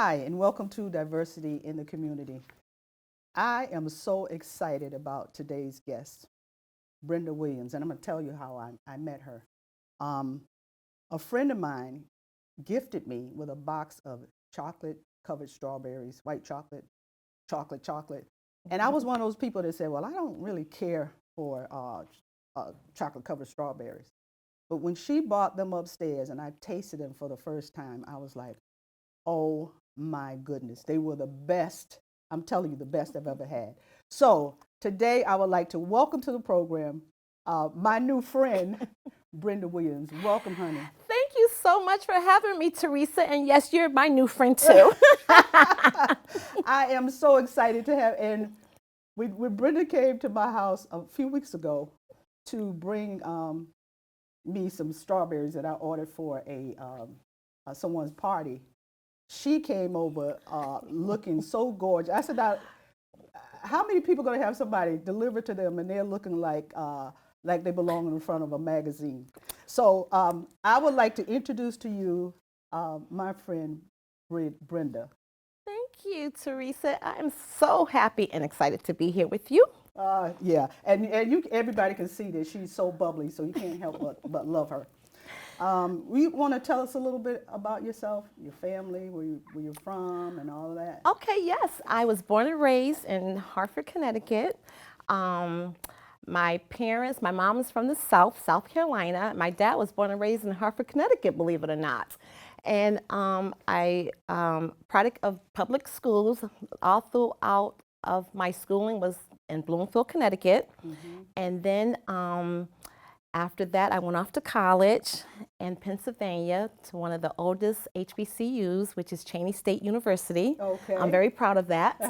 Hi, and welcome to Diversity in the Community. I am so excited about today's guest, Brenda Williams, and I'm going to tell you how I met her. Um, a friend of mine gifted me with a box of chocolate covered strawberries, white chocolate, chocolate. And I was one of those people that said, well, I don't really care for chocolate covered strawberries. But when she brought them upstairs and I tasted them for the first time, I was like, oh my goodness, they were the best. I'm telling you, the best I've ever had. So today I would like to welcome to the program my new friend, Brenda Williams. Welcome, honey. Thank you so much for having me, Teresa. And yes, you're my new friend too. I am so excited to have, and when Brenda came to my house a few weeks ago to bring me some strawberries that I ordered for someone's party, she came over looking so gorgeous. I said, how many people are going to have somebody deliver to them and they're looking like they belong in front of a magazine? So I would like to introduce to you my friend Brenda. Thank you, Teresa. I'm so happy and excited to be here with you. Yeah, and everybody can see that she's so bubbly, so you can't help but love her. You want to tell us a little bit about yourself, your family, where you're from, and all of that? Okay, yes. I was born and raised in Hartford, Connecticut. My parents, my mom is from the South Carolina. My dad was born and raised in Hartford, Connecticut, believe it or not. And I product of public schools. All throughout of my schooling was in Bloomfield, Connecticut. Mm-hmm. And then after that, I went off to college in Pennsylvania to one of the oldest HBCUs, which is Cheyney State University. Okay. I'm very proud of that.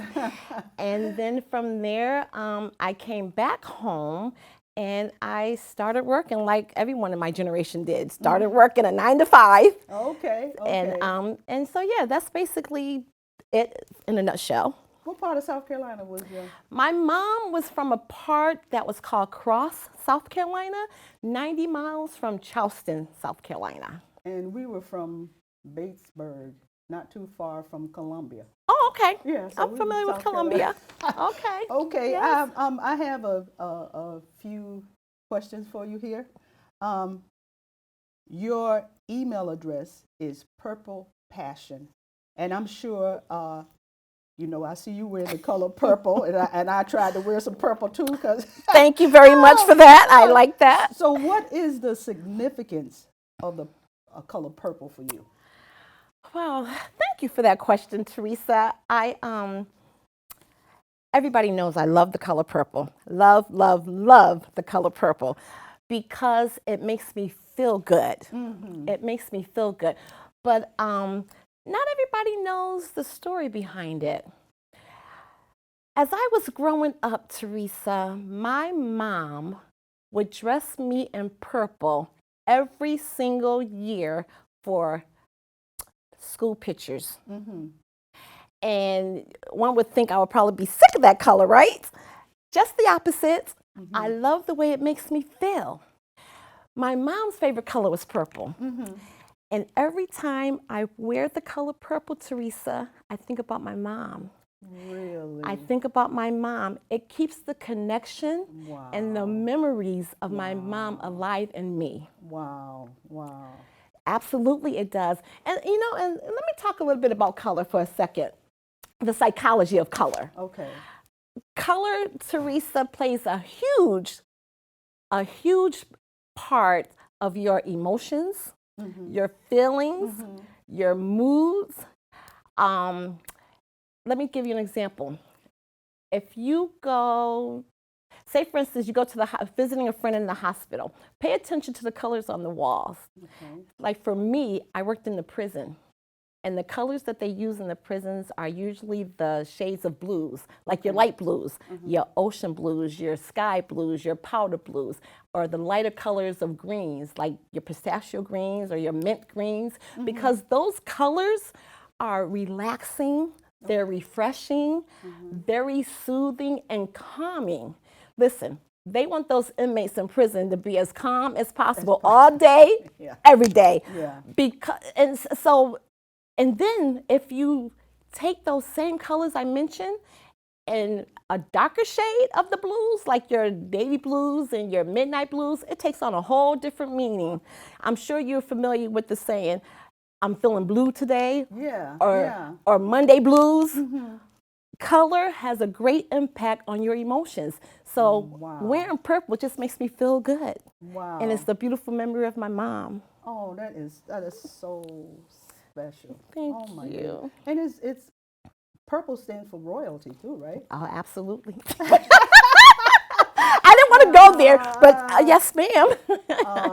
And then from there, I came back home and I started working like everyone in my generation did. Started working a 9 to 5. Okay. And so yeah, that's basically it in a nutshell. What part of South Carolina was you? My mom was from a part that was called Cross, South Carolina, 90 miles from Charleston, South Carolina. And we were from Batesburg, not too far from Columbia. Oh, okay. Yeah, so I'm familiar with Columbia. Okay. Okay. Yes. I have a few questions for you here. Your email address is Purple Passion, and I'm sure I see you wear the color purple, and I tried to wear some purple too. Thank you very much for that. I like that. So what is the significance of the color purple for you? Well, thank you for that question, Teresa. Everybody knows I love the color purple. Love the color purple because it makes me feel good. Mm-hmm. It makes me feel good. But not everybody knows the story behind it. As I was growing up, Teresa, my mom would dress me in purple every single year for school pictures. Mm-hmm. And one would think I would probably be sick of that color, right? Just the opposite. Mm-hmm. I love the way it makes me feel. My mom's favorite color was purple. Mm-hmm. And every time I wear the color purple, Teresa, I think about my mom. Really? I think about my mom. It keeps the connection and the memories of my mom alive in me. Wow. Absolutely it does. And and let me talk a little bit about color for a second. The psychology of color. Okay. Color, Teresa, plays a huge part of your emotions, mm-hmm. your feelings, mm-hmm. your moods. Let me give you an example. If you go, say for instance, you go to visiting a friend in the hospital, pay attention to the colors on the walls. Okay. Like for me, I worked in the prison. And the colors that they use in the prisons are usually the shades of blues, like your light blues, mm-hmm. your ocean blues, your sky blues, your powder blues, or the lighter colors of greens, like your pistachio greens or your mint greens, mm-hmm. because those colors are relaxing, they're refreshing, mm-hmm. very soothing and calming. Listen, they want those inmates in prison to be as calm as possible all day, yeah. every day. Yeah. So And then if you take those same colors I mentioned and a darker shade of the blues, like your navy blues and your midnight blues, it takes on a whole different meaning. I'm sure you're familiar with the saying, I'm feeling blue today, Yeah, or, yeah. or Monday blues. Color has a great impact on your emotions. So Wow. wearing purple just makes me feel good. Wow. And it's the beautiful memory of my mom. Oh, that is so special. Thank Oh my you. goodness. And it's purple stands for royalty too, right? Oh, absolutely. I didn't want to go there, but yes, ma'am.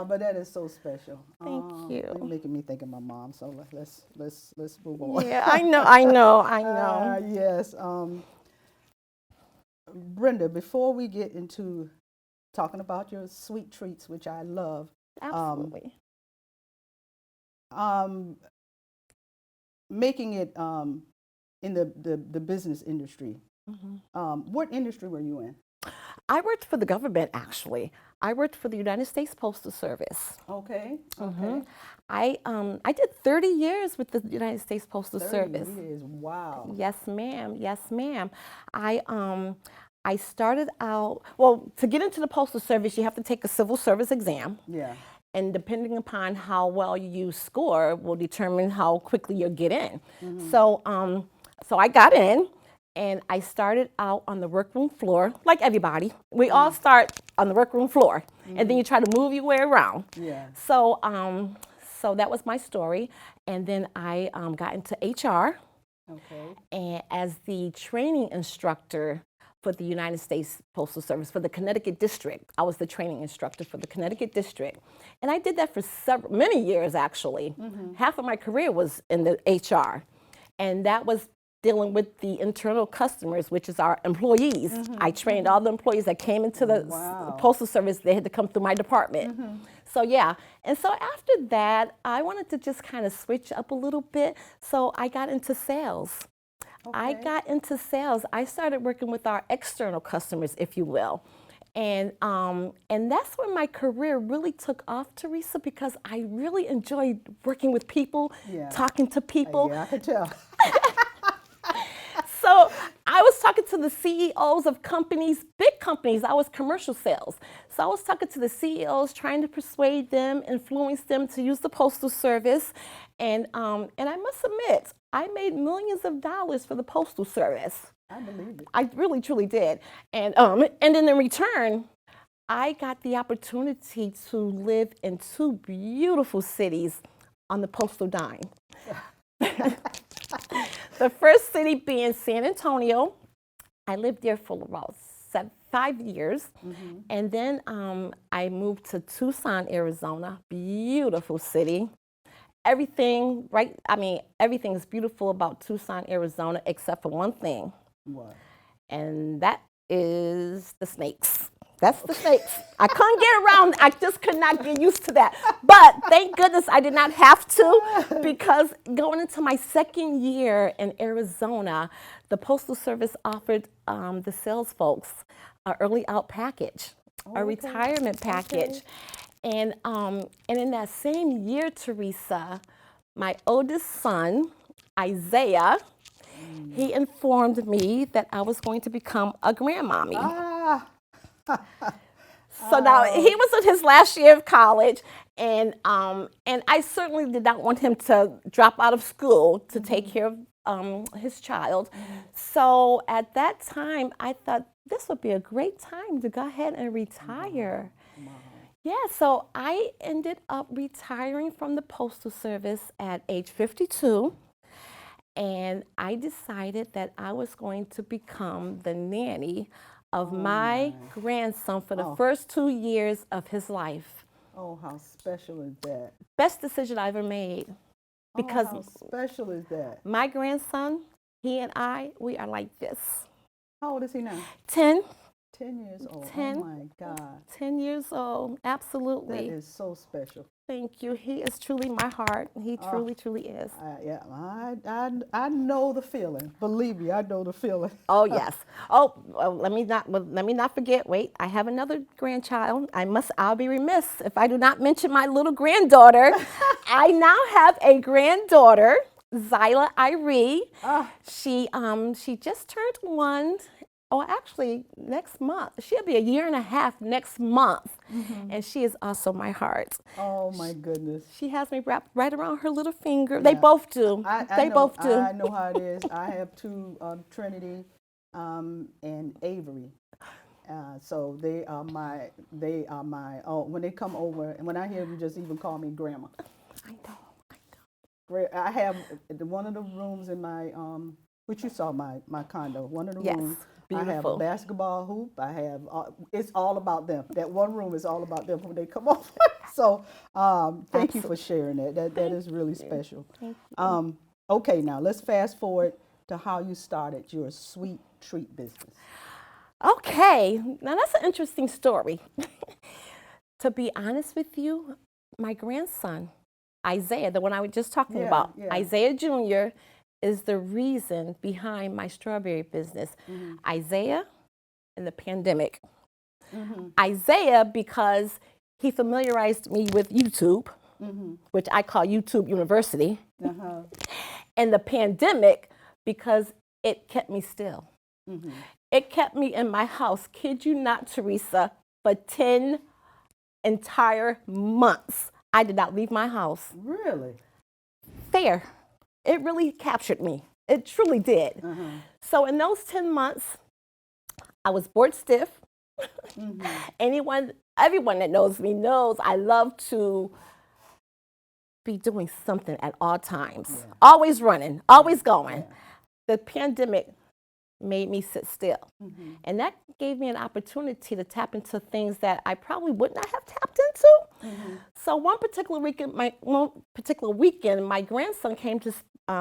But that is so special. Thank You're you. making me think of my mom. So let's move on. Yeah, I know. Yes. Brenda, before we get into talking about your sweet treats, which I love, Absolutely. making it in the business industry. What industry were you in? I worked for the government, actually. I worked for the United States Postal Service. Okay. Okay. I did 30 years with the United States Postal 30 Service. years. Wow. Yes, ma'am. Yes, ma'am. I started out, well, to get into the Postal Service, you have to take a civil service exam. Yeah. And depending upon how well you score will determine how quickly you'll get in. So I got in, and I started out on the workroom floor, like everybody. We all start on the workroom floor, and then you try to move your way around. Yeah. So so that was my story, and then I got into HR, Okay. and as the training instructor for the United States Postal Service for the Connecticut District. I was the training instructor for the Connecticut District. And I did that for many years, actually. Half of my career was in the HR. And that was dealing with the internal customers, which is our employees. I trained all the employees that came into the Postal Service. They had to come through my department. So yeah, and so after that, I wanted to just kind of switch up a little bit. So I got into sales. I got into sales. I started working with our external customers, if you will. And that's when my career really took off, Teresa, because I really enjoyed working with people, talking to people. Yeah, I could tell. So I was talking to the CEOs of companies, big companies. I was commercial sales. So I was talking to the CEOs, trying to persuade them, influence them to use the Postal Service. And I must admit, I made millions of dollars for the Postal Service. I believe it. I really, truly did. And then in return, I got the opportunity to live in two beautiful cities on the postal dime. The first city being San Antonio. I lived there for about 5 years. And then I moved to Tucson, Arizona. Beautiful city. Everything is beautiful about Tucson, Arizona, except for one thing. What? And that is the snakes. That's the snakes. I couldn't get around. I just could not get used to that. But thank goodness I did not have to, because going into my second year in Arizona, the Postal Service offered the sales folks an early out package, a retirement package. And in that same year, Teresa, my oldest son, Isaiah, he informed me that I was going to become a grandmommy. So now he was in his last year of college, and I certainly did not want him to drop out of school to take care of his child. So at that time, I thought this would be a great time to go ahead and retire. Yeah, so I ended up retiring from the Postal Service at age 52, and I decided that I was going to become the nanny of my grandson for the first 2 years of his life. Oh, how special is that? Best decision I ever made, because how special is that? my grandson, he and I, we are like this. How old is he now? 10. 10 years old. 10. Oh my God. 10 years old, absolutely. That is so special. Thank you. He is truly my heart. He truly, truly is. Yeah, I know the feeling. Believe me, I know the feeling. Oh yes. Oh, let me not forget. Wait, I have another grandchild. I'll be remiss if I do not mention my little granddaughter. I now have a granddaughter. Zyla Irie. Ah, She just turned 1. Oh, actually, next month. She'll be a year and a half next month. And she is also my heart. oh my goodness. She has me wrapped right around her little finger. They Yeah. both do. I They know, both do. I know how it is. I have two, Trinity, and Avery. So they are my. Oh, when they come over, and when I hear them, just even call me grandma. I know. I have one of the rooms in my, which you saw my condo. One of the Yes, rooms, I have a beautiful. basketball hoop. I have. It's all about them. That one room is all about them when they come over. So, thank you for sharing that. That is really special. Thank you. Okay, now let's fast forward to how you started your sweet treat business. Okay, now that's an interesting story. To be honest with you, my grandson, Isaiah, the one I was just talking Yeah, about, yeah. Isaiah Jr., is the reason behind my strawberry business. Isaiah and the pandemic. Isaiah, because he familiarized me with YouTube, which I call YouTube University, Uh-huh. and the pandemic, because it kept me still. It kept me in my house, kid you not, Teresa, for 10 entire months. I did not leave my house. Really? There. It really captured me. It truly did. So in those 10 months, I was bored stiff. Everyone that knows me knows I love to be doing something at all times. Always running, always going. The pandemic made me sit still. And that gave me an opportunity to tap into things that I probably would not have tapped into. So one particular weekend, my grandson came to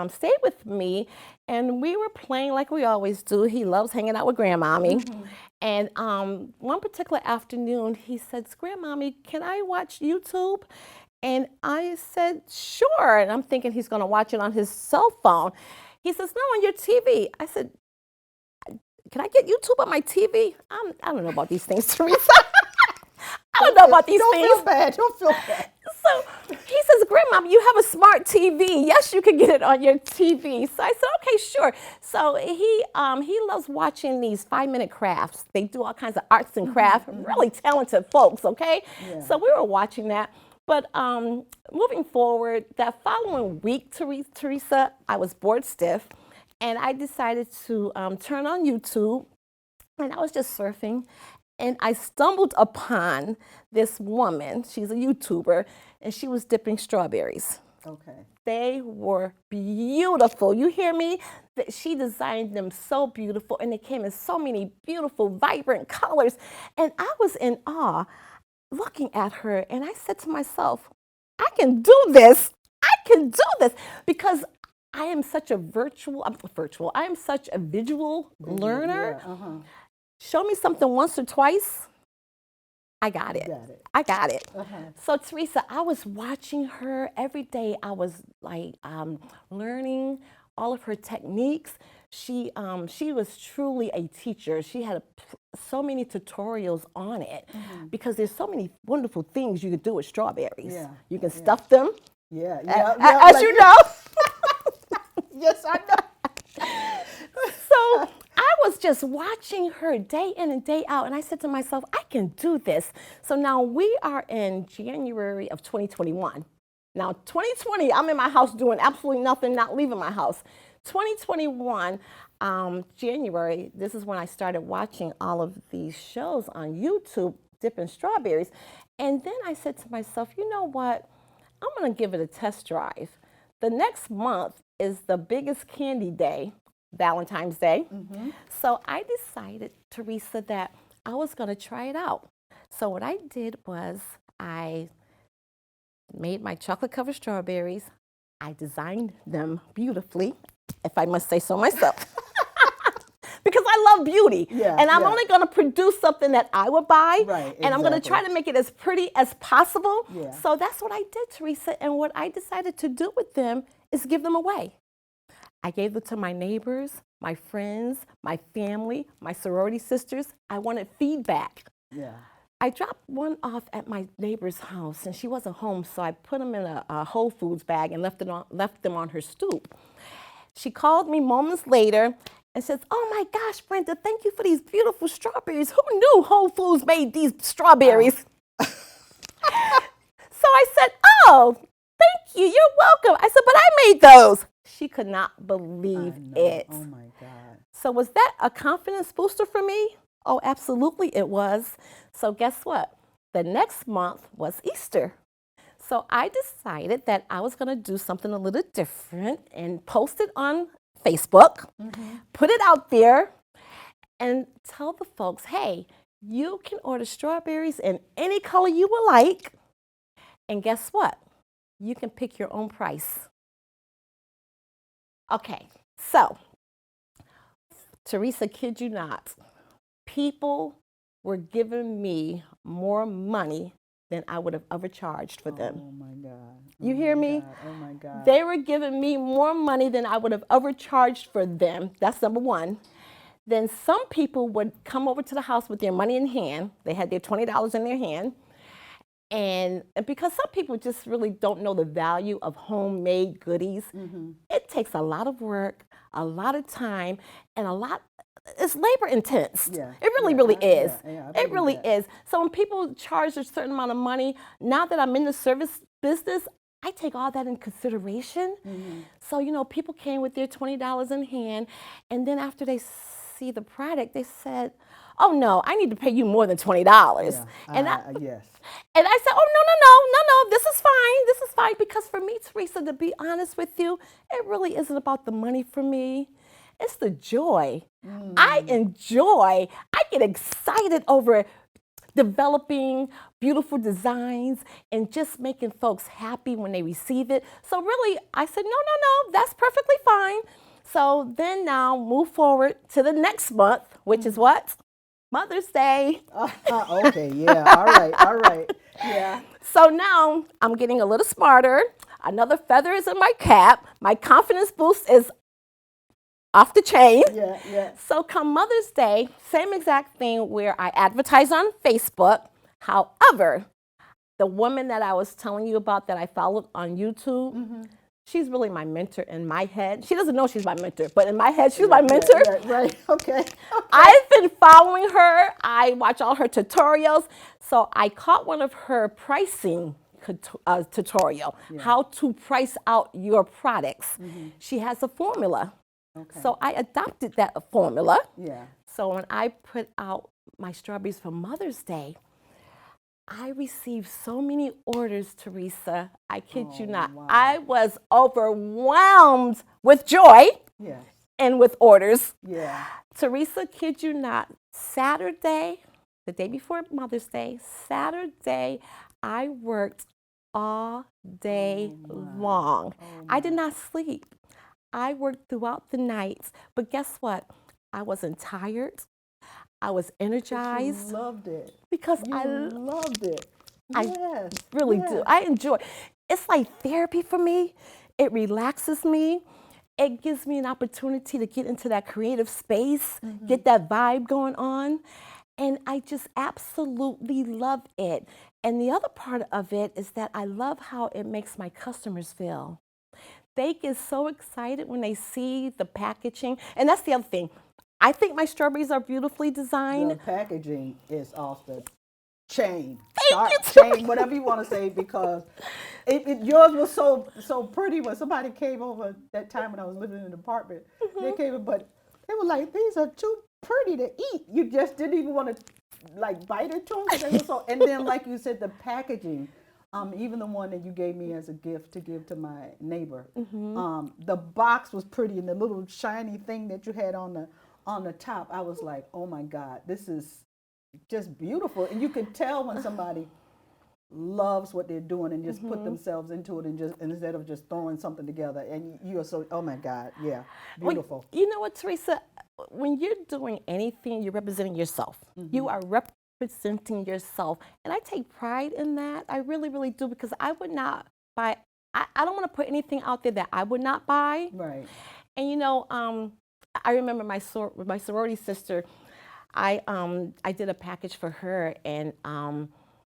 stay with me, and we were playing like we always do. He loves hanging out with grandmommy. And one particular afternoon, he said, "Grandmommy, can I watch YouTube?" And I said, "Sure." And I'm thinking he's going to watch it on his cell phone. He says, "No, on your TV." I said, "Can I get YouTube on my TV?" I don't know about these things, Teresa. I don't know about these things. Don't feel bad. Don't feel bad. So he says, "Grandma, you have a smart TV. Yes, you can get it on your TV." So I said, "Okay, sure." So he loves watching these 5-minute crafts. They do all kinds of arts and crafts. Really talented folks. Okay. Yeah. So we were watching that. But moving forward, that following week, Teresa, I was bored stiff, and I decided to turn on YouTube, and I was just surfing, and I stumbled upon this woman. She's a YouTuber, and she was dipping strawberries. Okay. They were beautiful. You hear me? She designed them so beautiful, and they came in so many beautiful, vibrant colors, and I was in awe looking at her, and I said to myself, I can do this. I can do this, because I am such a I am such a visual learner. Yeah, Show me something once or twice, I got it. Got it. I got it. Uh-huh. So Teresa, I was watching her every day. I was like learning all of her techniques. She was truly a teacher. She had so many tutorials on it, because there's so many wonderful things you can do with strawberries. Yeah, You can stuff them, Yeah. as like- you know. Yes, I know. So I was just watching her day in and day out, and I said to myself, I can do this. So now we are in January of 2021. Now 2020, I'm in my house doing absolutely nothing, not leaving my house. 2021, January, this is when I started watching all of these shows on YouTube, dipping strawberries. And then I said to myself, you know what? I'm going to give it a test drive. The next month is the biggest candy day, Valentine's Day. So I decided, Teresa, that I was going to try it out. So what I did was I made my chocolate covered strawberries. I designed them beautifully, if I must say so myself. Because I love beauty. Yeah, and I'm yeah. only going to produce something that I would buy. Right, And I'm going to exactly. try to make it as pretty as possible. Yeah. So that's what I did, Teresa. And what I decided to do with them is give them away. I gave them to my neighbors, my friends, my family, my sorority sisters. I wanted feedback. Yeah. I dropped one off at my neighbor's house, and she wasn't home, so I put them in a Whole Foods bag and left them on her stoop. She called me moments later and says, "Oh my gosh, Brenda, thank you for these beautiful strawberries. Who knew Whole Foods made these strawberries?" So I said, "Oh, thank you. You're welcome." I said, "But I made those." She could not believe it. Oh my God. So was that a confidence booster for me? Oh, absolutely it was. So guess what? The next month was Easter. So I decided that I was going to do something a little different and post it on Facebook, put it out there, and tell the folks, hey, you can order strawberries in any color you would like. And guess what? You can pick your own price. Okay, so Teresa, kid you not, people were giving me more money than I would have ever charged for them. Oh my God. You hear me? Oh my God. They were giving me more money than I would have ever charged for them. That's number one. Then some people would come over to the house with their money in hand. They had their $20 in their hand. And because some people just really don't know the value of homemade goodies, it takes a lot of work, a lot of time, and it's labor intense. Yeah. It really is. It really is. So when people charge a certain amount of money, now that I'm in the service business, I take all that in consideration. So, people came with their $20 in hand, and then after they see the product, they said, "Oh no, I need to pay you more than $20." Yes. And I said, "Oh, no, this is fine, because for me, Teresa, to be honest with you, it really isn't about the money for me. It's the joy. I get excited over developing beautiful designs and just making folks happy when they receive it. So really, I said, no, that's perfectly fine. So then now move forward to the next month, which is what? Mother's Day. Okay, yeah, all right, yeah. So now I'm getting a little smarter. Another feather is in my cap. My confidence boost is off the chain. Yeah. So come Mother's Day, same exact thing where I advertise on Facebook. However, the woman that I was telling you about that I followed on YouTube, she's really my mentor in my head. She doesn't know she's my mentor, but in my head, she's my mentor. Right, okay. I've been following her. I watch all her tutorials. So I caught one of her pricing tutorial, how to price out your products. She has a formula. Okay. So I adopted that formula. Yeah. So when I put out my strawberries for Mother's Day, I received so many orders, Teresa. I kid you not. Wow. I was overwhelmed with joy and with orders. Yeah. Teresa, kid you not, Saturday, the day before Mother's Day, Saturday, I worked all day long. I did not sleep. I worked throughout the nights, but guess what? I wasn't tired. I was energized. You loved it. Because I loved it. I really do. I enjoy. It's like therapy for me. It relaxes me. It gives me an opportunity to get into that creative space, get that vibe going on. And I just absolutely love it. And the other part of it is that I love how it makes my customers feel. They get so excited when they see the packaging. And that's the other thing. I think my strawberries are beautifully designed. The packaging is off the chain. Chain, whatever you want to say, because yours was so pretty. When somebody came over that time when I was living in an apartment, they came in, but they were like, "These are too pretty to eat." You just didn't even want to bite into them. They were so, and then like you said, the packaging. Even the one that you gave me as a gift to give to my neighbor, the box was pretty, and the little shiny thing that you had on the top, I was like, oh my God, this is just beautiful. And you can tell when somebody loves what they're doing and just put themselves into it, and just instead of just throwing something together. And you are so, oh my God, yeah, beautiful. Well, you know what, Teresa? When you're doing anything, you're representing yourself. You are representing yourself. And I take pride in that. I really, really do, because I would not buy, I don't want to put anything out there that I would not buy. Right. And I remember my sorority sister, I did a package for her, and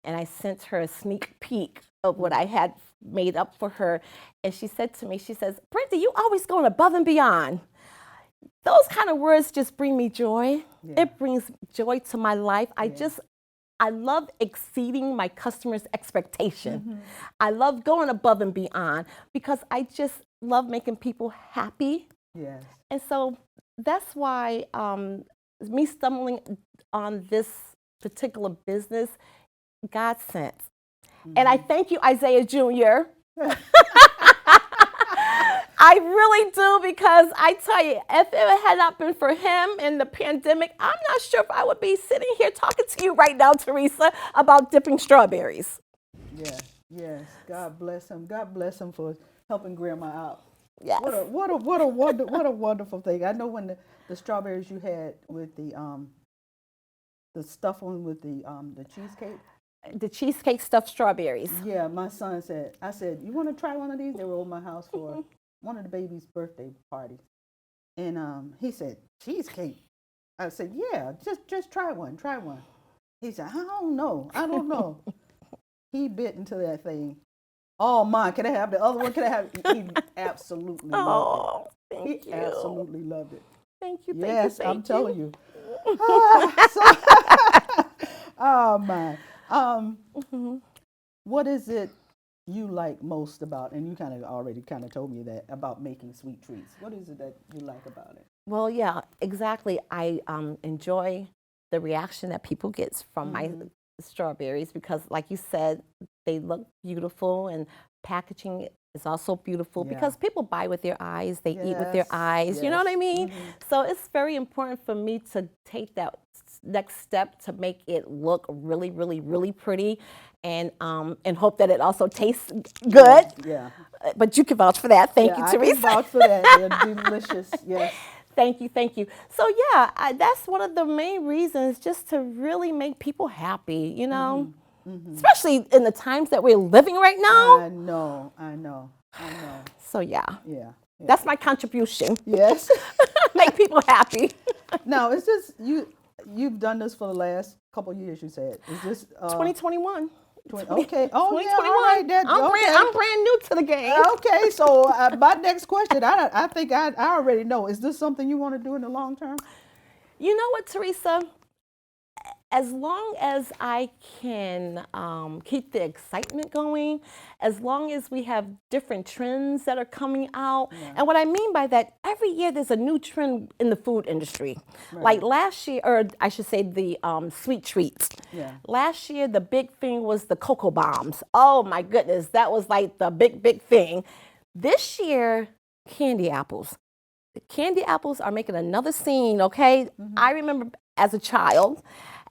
I sent her a sneak peek of what I had made up for her. And she said to me, she says, "Brenda, you always going above and beyond." Those kind of words just bring me joy. Yeah. It brings joy to my life. Yeah. I love exceeding my customers' expectation. I love going above and beyond because I just love making people happy. Yes. And so that's why me stumbling on this particular business, God sent. And I thank you, Isaiah Jr. I really do, because I tell you, if it had not been for him and the pandemic, I'm not sure if I would be sitting here talking to you right now, Teresa, about dipping strawberries. Yes. Yes. God bless him. God bless him for helping Grandma out. Yes. What a wonderful thing. I know when the strawberries you had with the stuff on with the cheesecake. The cheesecake stuffed strawberries. Yeah, my son said, I said, "You want to try one of these?" They were over my house for one of the baby's birthday parties. And he said, "Cheesecake." I said, "Yeah, just try one. Try one." He said, I don't know. He bit into that thing. "Oh, mine, can I have the other one? Can I have it?" He absolutely loved it. Thank you. Absolutely loved it. Thank you. Yes, Thank I'm telling you. Oh my. What is it you like most about, and you kind of already kind of told me that, about making sweet treats? What is it that you like about it? Well, yeah, exactly. I enjoy the reaction that people get from my strawberries because, like you said, they look beautiful, and packaging is also beautiful because people buy with their eyes, they eat with their eyes. You know what I mean? So it's very important for me to take that next step to make it look really, really, really pretty, and hope that it also tastes good. Yeah. But you can vouch for that. Thank you, Teresa. I can vouch for that. They're delicious. Yes. Thank you, thank you. So yeah, that's one of the main reasons, just to really make people happy, you know, especially in the times that we're living right now. I know. So yeah, Yeah. that's my contribution. Yes. Make people happy. Now, is this you've done this for the last couple of years, you said? Is this 2021. Okay. Oh, yeah. 2021. All right. I'm brand new to the game. Okay. So my next question, I think I already know. Is this something you want to do in the long term? You know what, Teresa? As long as I can keep the excitement going, as long as we have different trends that are coming out. And what I mean by that, every year there's a new trend in the food industry. Like last year, or I should say the sweet treats. Last year, the big thing was the cocoa bombs. Oh my goodness, that was like the big thing. This year, candy apples. The candy apples are making another scene, okay? I remember as a child,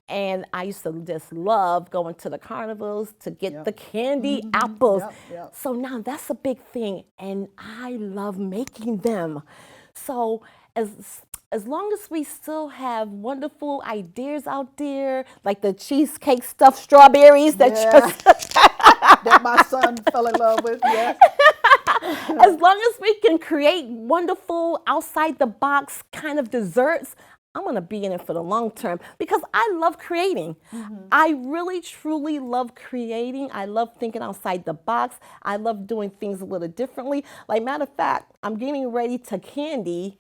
and I used to just love going to the carnivals to get the candy apples. So now that's a big thing, and I love making them. So as long as we still have wonderful ideas out there, like the cheesecake stuffed strawberries that that my son fell in love with, yes. As long as we can create wonderful outside the box kind of desserts, I'm going to be in it for the long term because I love creating. I really, truly love creating. I love thinking outside the box. I love doing things a little differently. Like, matter of fact, I'm getting ready to candy.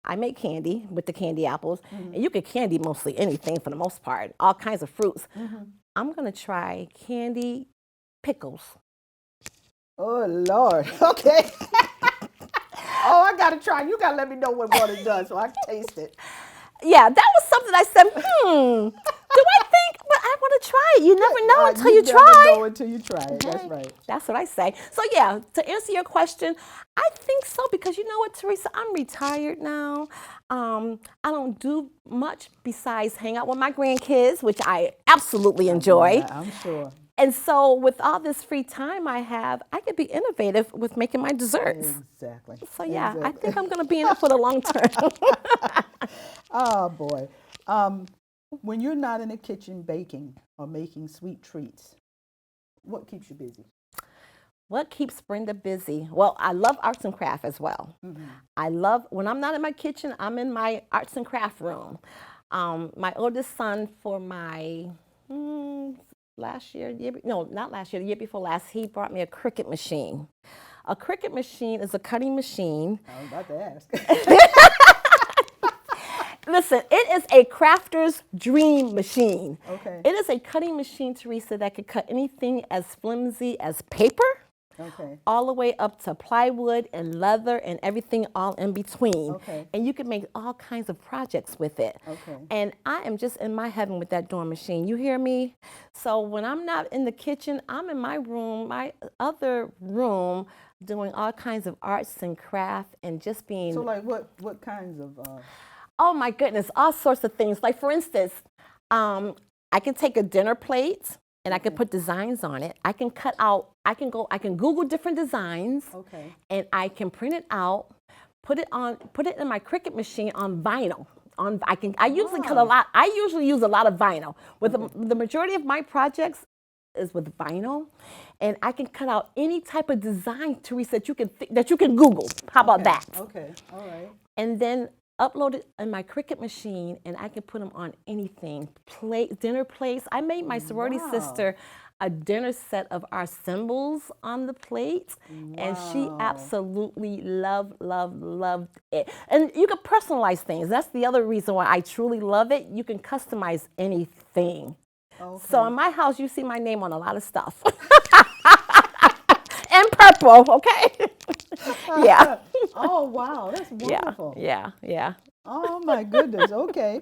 I make candy with the candy apples, and you can candy mostly anything for the most part, all kinds of fruits. I'm going to try candy pickles. Oh, Lord. Okay. Oh, I got to try. You got to let me know what it does so I can taste it. Yeah, that was something I said, do I think, but I want to try it. You never know until you try. You never know until you try it. That's right. That's what I say. So yeah, to answer your question, I think so because you know what, Teresa, I'm retired now. I don't do much besides hang out with my grandkids, which I absolutely enjoy. Yeah, I'm sure. And so with all this free time I have, I could be innovative with making my desserts. Exactly. So yeah, I think I'm going to be in it for the long term. Oh, boy. When you're not in the kitchen baking or making sweet treats, what keeps you busy? What keeps Brenda busy? Well, I love arts and craft as well. I love, when I'm not in my kitchen, I'm in my arts and craft room. My oldest son for my last year, no, not last year, the year before last, he brought me a Cricut machine. A Cricut machine is a cutting machine. I was about to ask. Listen, it is a crafter's dream machine. Okay. It is a cutting machine, Teresa, that could cut anything as flimsy as paper, Okay. all the way up to plywood and leather and everything all in between. Okay. And you can make all kinds of projects with it. Okay. And I am just in my heaven with that door machine. You hear me? So when I'm not in the kitchen, I'm in my room, my other room, doing all kinds of arts and craft and just being. So like what kinds of Oh my goodness, all sorts of things. Like for instance, I can take a dinner plate and I can put designs on it. I can cut out, I can Google different designs. Okay. And I can print it out, put it in my Cricut machine on vinyl. I usually cut a lot. I usually use a lot of vinyl. With the majority of my projects is with vinyl, and I can cut out any type of design, Teresa, that you can Google. How about that? Okay. All right. And then upload it in my Cricut machine, and I can put them on anything. Dinner plates. I made my sorority sister a dinner set of our symbols on the plate, and she absolutely loved it. And you can personalize things. That's the other reason why I truly love it. You can customize anything. Okay. So in my house, you see my name on a lot of stuff. And purple, okay? Yeah. Oh wow, that's wonderful. Yeah. Oh my goodness. Okay.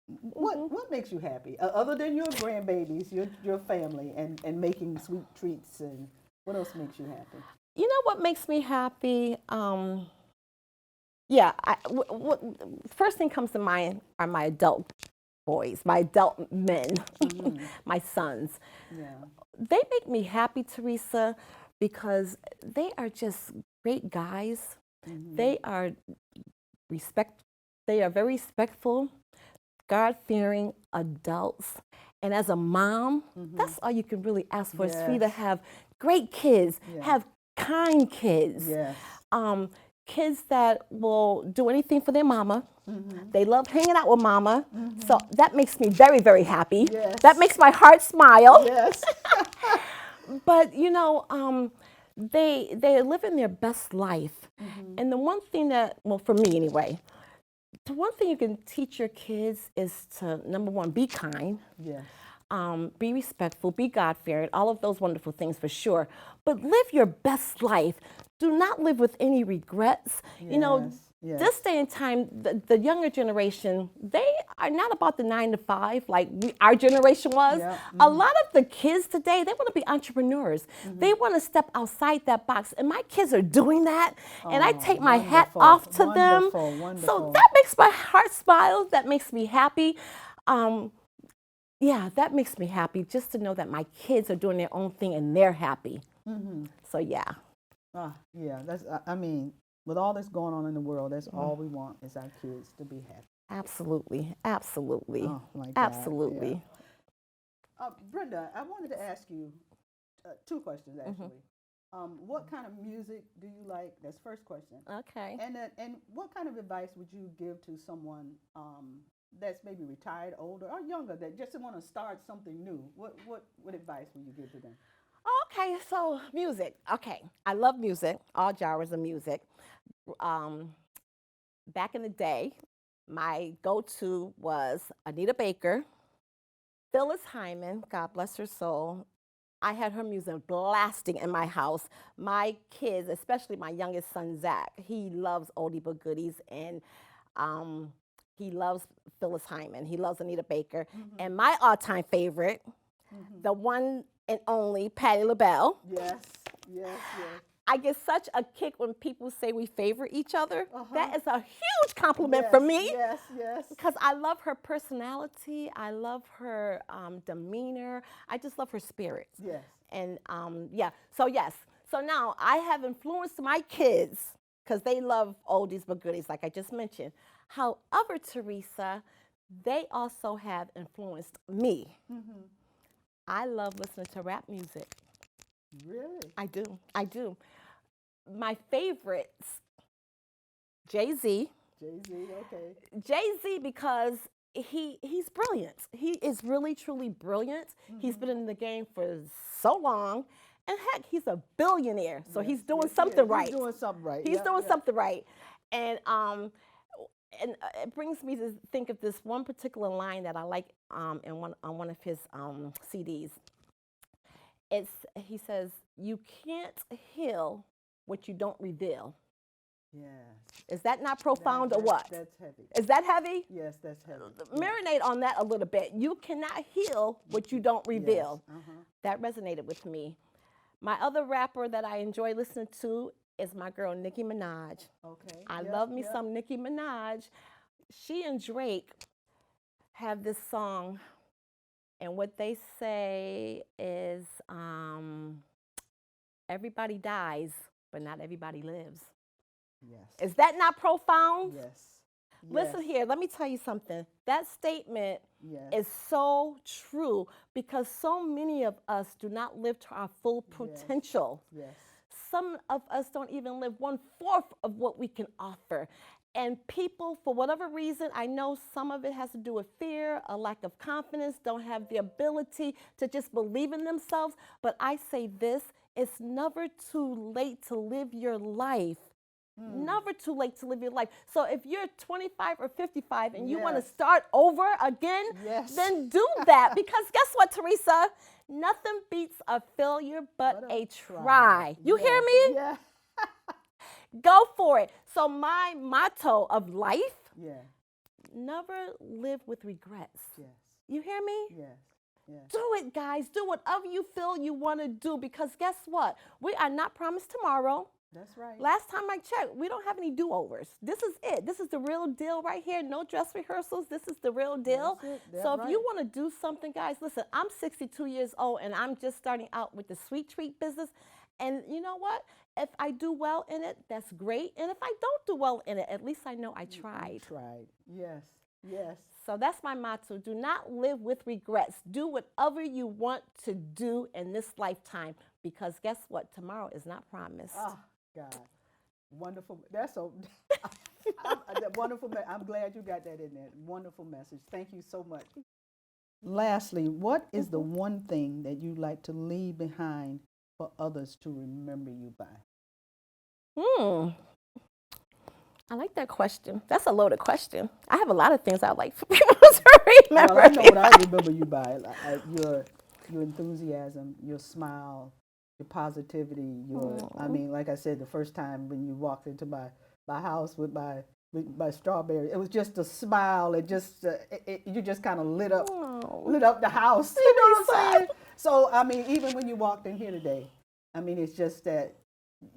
What makes you happy other than your grandbabies, your family, and making sweet treats, and what else makes you happy? You know what makes me happy? First thing comes to mind are my adult boys, my adult men, my sons. Yeah. They make me happy, Teresa, because they are just great guys. They are very respectful, God-fearing adults. And as a mom, that's all you can really ask for, is for you to have great kids, have kind kids. Yes. Kids that will do anything for their mama. They love hanging out with mama. So that makes me very, very happy. Yes. That makes my heart smile. Yes. But, you know, they're living their best life. And the one thing that, well, for me anyway, the one thing you can teach your kids is to, number one, be kind. Yes. Be respectful, be God-fearing, all of those wonderful things for sure. But live your best life. Do not live with any regrets. You know, this day and time, the younger generation, they are not about the 9 to 5 like our generation was. A lot of the kids today, they want to be entrepreneurs. They want to step outside that box. And my kids are doing that. And I take my hat off to them. So that makes my heart smile. That makes me happy. Yeah, that makes me happy just to know that my kids are doing their own thing and they're happy. So yeah. Yeah, I mean, with all that's going on in the world, that's all we want is our kids to be happy. Absolutely. Oh my God. Absolutely. Yeah. Brenda, I wanted to ask you two questions actually. What kind of music do you like? That's first question. Okay. And what kind of advice would you give to someone that's maybe retired, older, or younger that just want to start something new? What advice would you give to them? Okay, so music. Okay, I love music, all genres of music. Back in the day, my go-to was Anita Baker, Phyllis Hyman, God bless her soul. I had her music blasting in my house. My kids, especially my youngest son, Zach, he loves oldie but goodies, and he loves Phyllis Hyman. He loves Anita Baker. And my all-time favorite, the one and only Patti LaBelle. Yes. I get such a kick when people say we favor each other. That is a huge compliment for me. Yes. Because I love her personality. I love her demeanor. I just love her spirit. Yes. And so yes. So now I have influenced my kids because they love oldies but goodies, like I just mentioned. However, Teresa, they also have influenced me. I love listening to rap music. Really? I do. My favorites, Jay-Z. Jay-Z, okay. Jay-Z, because he's brilliant. He is really, truly brilliant. He's been in the game for so long. And heck, he's a billionaire. So he's doing something right. He's doing something right. He's doing something right. And it brings me to think of this one particular line that I like on one of his CDs. He says, "You can't heal what you don't reveal." Yes. Is that not profound or what? That's heavy. Is that heavy? Yes, that's heavy. Marinate on that a little bit. You cannot heal what you don't reveal. Yes. That resonated with me. My other rapper that I enjoy listening to is my girl Nicki Minaj. Okay. I love me some Nicki Minaj. She and Drake have this song, and what they say is, everybody dies, but not everybody lives. Yes. Is that not profound? Yes. Listen here, let me tell you something. That statement Yes. is so true because so many of us do not live to our full potential. Yes. Some of us don't even live 1/4 of what we can offer. And people, for whatever reason, I know some of it has to do with fear, a lack of confidence, don't have the ability to just believe in themselves. But I say this, it's never too late to live your life. Never too late to live your life. So if you're 25 or 55 and you want to start over again, then do that. Because guess what, Teresa? Nothing beats a failure but a try. You hear me? Yeah. Go for it. So my motto of life, never live with regrets. Yes. You hear me? Yes. Yes. Do it, guys. Do whatever you feel you want to do, because guess what? We are not promised tomorrow. That's right. Last time I checked, we don't have any do-overs. This is it. This is the real deal right here. No dress rehearsals. This is the real deal. So if you want to do something, guys, listen, I'm 62 years old, and I'm just starting out with the sweet treat business. And you know what? If I do well in it, that's great. And if I don't do well in it, at least I know I tried. You tried. Yes. Yes. So that's my motto. Do not live with regrets. Do whatever you want to do in this lifetime, because guess what? Tomorrow is not promised. Oh, God. Wonderful. That's so wonderful. I'm glad you got that in there. Wonderful message. Thank you so much. Lastly, what is the one thing that you like to leave behind for others to remember you by? I like that question. That's a loaded question. I have a lot of things I'd like for people to remember. Well, I know what I remember you by. Your enthusiasm, your smile, your positivity. I mean, like I said, the first time when you walked into my house with my strawberry, it was just a smile. It just you just kind of lit up the house. You know what I'm saying? So I mean, even when you walked in here today, I mean, it's just that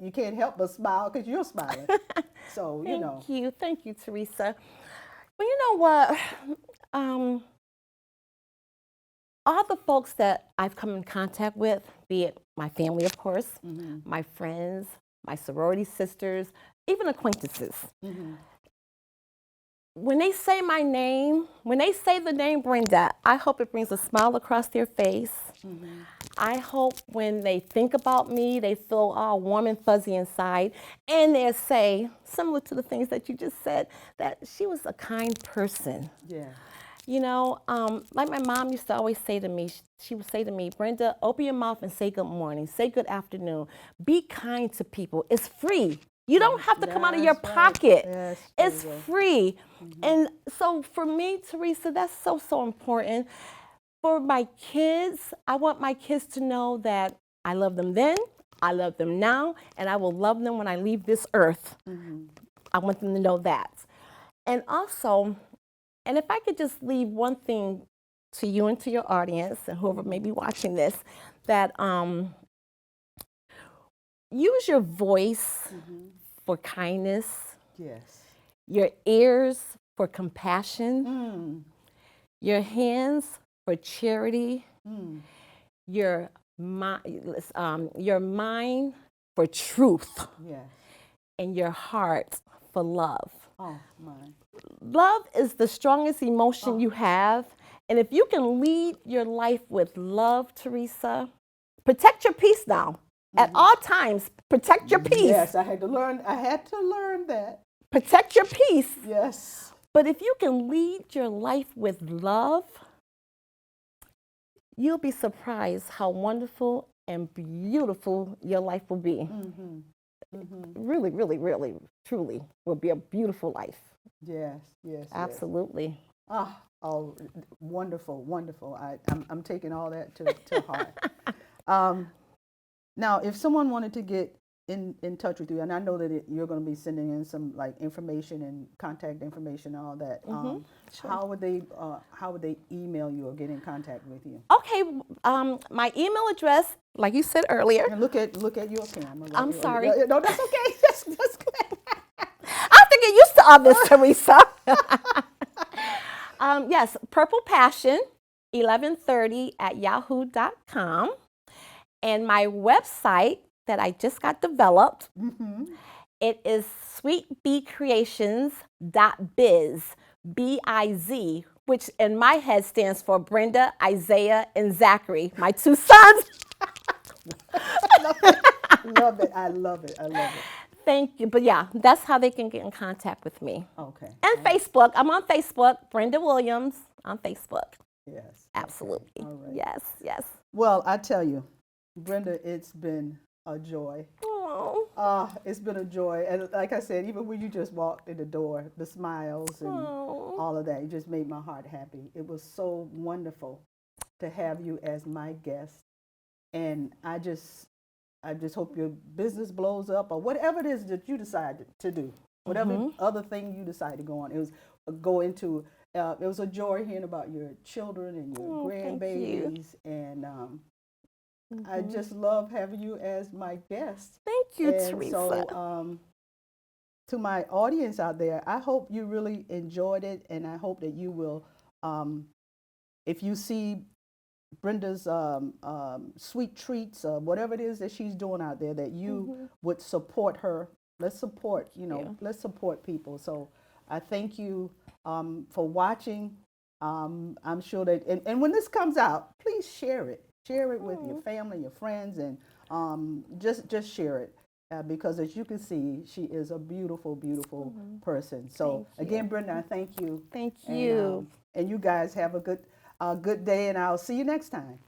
you can't help but smile because you're smiling. So you know. Thank you, Teresa. Well, you know what? All the folks that I've come in contact with, be it my family, of course, my friends, my sorority sisters, even acquaintances. When they say my name, when they say the name Brenda, I hope it brings a smile across their face. I hope when they think about me, they feel all warm and fuzzy inside. And they say, similar to the things that you just said, that she was a kind person. Yeah. You know, like my mom used to always say to me, she would say to me, Brenda, open your mouth and say good morning, say good afternoon. Be kind to people. It's free. You don't have to come out of your pocket. Yes, it's free. And so for me, Teresa, that's so, so important. For my kids, I want my kids to know that I love them then, I love them now, and I will love them when I leave this earth. I want them to know that. And also, and if I could just leave one thing to you and to your audience, and whoever may be watching this, that use your voice for kindness. Yes. Your ears for compassion. Your hands for charity. Your mind for truth. Yes. And your heart for love. Oh, my. Love is the strongest emotion you have. And if you can lead your life with love, Teresa, protect your peace now. At all times, protect your peace. Yes, I had to learn that. protect your peace. Yes. But if you can lead your life with love, you'll be surprised how wonderful and beautiful your life will be. Mm-hmm. Mm-hmm. Really, really, really, truly will be a beautiful life. Yes, yes, Absolutely. Yes. Oh, wonderful, wonderful. I'm taking all that to heart. Now, if someone wanted to get in touch with you, and I know that you're going to be sending in some like information and contact information and all that, Sure. how would they email you or get in contact with you? Okay, my email address, like you said earlier. And look at your camera. I'm sorry. No, that's okay. That's good. I have to get used to all this, Teresa. Yes, Purple Passion 1130 at yahoo.com. And my website that I just got developed, it is sweetbeecreations.biz, B-I-Z, which in my head stands for Brenda, Isaiah, and Zachary, my 2 sons. Love it. I love it. Thank you. But yeah, that's how they can get in contact with me. Okay. And Facebook. I'm on Facebook, Brenda Williams on Facebook. Yes. Absolutely. Okay. All right. Yes, yes. Well, I tell you, Brenda, it's been a joy. Oh. It's been a joy. And like I said, even when you just walked in the door, the smiles and all of that, it just made my heart happy. It was so wonderful to have you as my guest. And I just hope your business blows up or whatever it is that you decide to do, whatever other thing you decide to go on. It was a joy hearing about your children and your grandbabies. And I just love having you as my guest. Thank you, and Teresa. So, to my audience out there, I hope you really enjoyed it, and I hope that you will, if you see Brenda's sweet treats, whatever it is that she's doing out there, that you would support her. Let's support, let's support people. So I thank you for watching. I'm sure that, and when this comes out, please share it. Share it with your family, your friends, and just share it. Because as you can see, she is a beautiful, beautiful person. So again, Brenda, I thank you. Thank you. And you guys have a good day, and I'll see you next time.